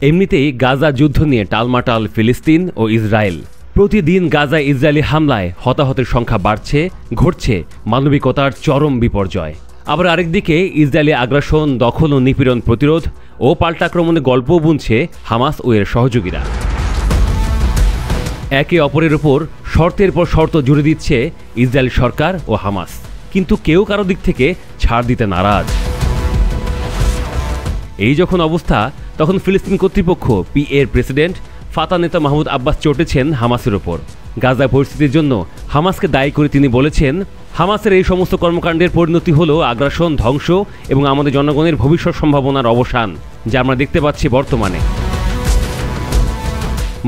এমনিতেই গাজা যুদ্ধ নিয়ে টালমাটাল ফিলিস্তিন ও ইসরায়েল। প্রতিদিন গাজায় ইসরায়েলি হামলায় হতাহতের সংখ্যা বাড়ছে, ঘটছে মানবিকতার চরম বিপর্যয়। আবার আরেকদিকে ইসরায়েলি আগ্রাসন, দখল ও নিপীড়ন প্রতিরোধ ও পাল্টা আক্রমণে গল্পও বুনছে হামাস ও এর সহযোগীরা। একে অপরের উপর শর্তের পর শর্ত জুড়ে দিচ্ছে ইসরায়েল সরকার ও হামাস, কিন্তু কেউ কারো দিক থেকে ছাড় দিতে নারাজ। এই যখন অবস্থা, তখন ফিলিস্তিন কর্তৃপক্ষ এর প্রেসিডেন্ট ফাতাহ নেতা মাহমুদ আব্বাস চটেছেন হামাসের ওপর। গাজা পরিস্থিতির জন্য হামাসকে দায়ী করে তিনি বলেছেন, হামাসের এই সমস্ত কর্মকাণ্ডের পরিণতি হলো আগ্রাসন, ধ্বংস এবং আমাদের জনগণের ভবিষ্যৎ সম্ভাবনার অবসান, যা আমরা দেখতে পাচ্ছি বর্তমানে।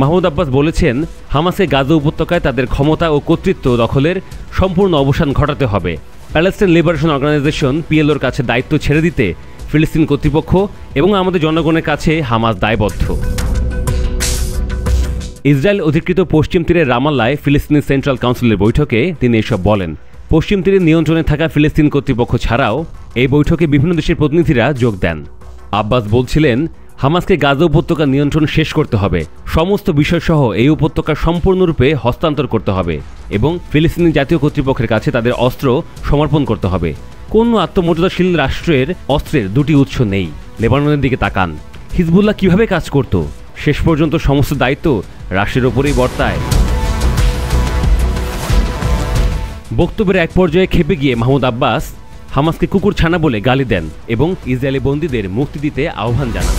মাহমুদ আব্বাস বলেছেন, হামাসকে গাজা উপত্যকায় তাদের ক্ষমতা ও কর্তৃত্ব দখলের সম্পূর্ণ অবসান ঘটাতে হবে। প্যালেস্টাইন লিবারেশন অর্গানাইজেশন পিএলওর কাছে দায়িত্ব ছেড়ে দিতে ফিলিস্তিন কর্তৃপক্ষ এবং আমাদের জনগণের কাছে হামাস দায়বদ্ধ। ইসরায়েল অধিকৃত পশ্চিম তীরের রামাল্লায় ফিলিস্তিনি সেন্ট্রাল কাউন্সিলের বৈঠকে তিনি এসব বলেন। পশ্চিম তীরের নিয়ন্ত্রণে থাকা ফিলিস্তিন কর্তৃপক্ষ ছাড়াও এই বৈঠকে বিভিন্ন দেশের প্রতিনিধিরা যোগ দেন। আব্বাস বলছিলেন, হামাসকে গাজা উপত্যকা নিয়ন্ত্রণ শেষ করতে হবে, সমস্ত বিষয়সহ এই উপত্যকা সম্পূর্ণরূপে হস্তান্তর করতে হবে এবং ফিলিস্তিনি জাতীয় কর্তৃপক্ষের কাছে তাদের অস্ত্র সমর্পণ করতে হবে। কোনো আত্মমর্যাদাশীল রাষ্ট্রের অস্ত্রের দুটি উৎস নেই। লেবাননের দিকে তাকান, হিজবুল্লাহ কিভাবে কাজ করত? শেষ পর্যন্ত সমস্ত দায়িত্ব রাষ্ট্রের ওপরেই বর্তায়। বক্তব্যের এক পর্যায়ে খেপে গিয়ে মাহমুদ আব্বাস হামাসকে কুকুর ছানা বলে গালি দেন এবং ইসরায়েলি বন্দীদের মুক্তি দিতে আহ্বান জানান।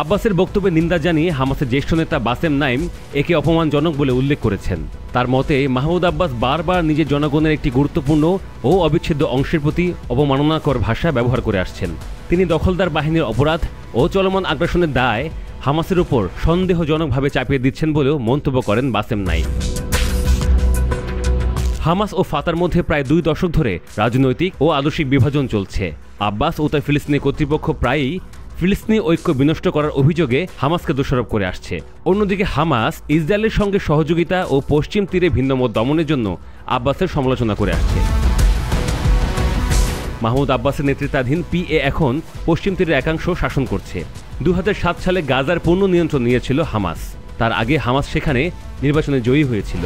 আব্বাসের বক্তব্যে নিন্দা জানিয়ে হামাসের জ্যেষ্ঠ নেতা বাসেম নাইম একে অপমানজনক বলে উল্লেখ করেছেন। তার মতে, মাহমুদ আব্বাস বারবার নিজের জনগণের একটি গুরুত্বপূর্ণ ও অবিচ্ছেদ্য অংশের প্রতি অবমাননাকর ভাষা ব্যবহার করে আসছেন। তিনি দখলদার বাহিনীর অপরাধ ও চলমান আগ্রাসনের দায় হামাসের উপর সন্দেহজনকভাবে চাপিয়ে দিচ্ছেন বলেও মন্তব্য করেন বাসেম নাইম। হামাস ও ফাতার মধ্যে প্রায় 2 দশক ধরে রাজনৈতিক ও আদর্শিক বিভাজন চলছে। আব্বাস ও তার ফিলিস্তিনি কর্তৃপক্ষ প্রায়ই ফিলিস্তিনি ঐক্য বিনষ্ট করার অভিযোগে হামাসকে দোষারোপ করে আসছে। অন্যদিকে হামাস ইসরায়েলের সঙ্গে সহযোগিতা ও পশ্চিম তীরে ভিন্নমত দমনের জন্য আব্বাসের সমালোচনা করে আসছে। মাহমুদ আব্বাসের নেতৃত্বাধীন এখন পশ্চিম তীরের একাংশ শাসন করছে। 2007 সালে গাজার পূর্ণ নিয়ন্ত্রণ নিয়েছিল হামাস। তার আগে হামাস সেখানে নির্বাচনে জয়ী হয়েছিল।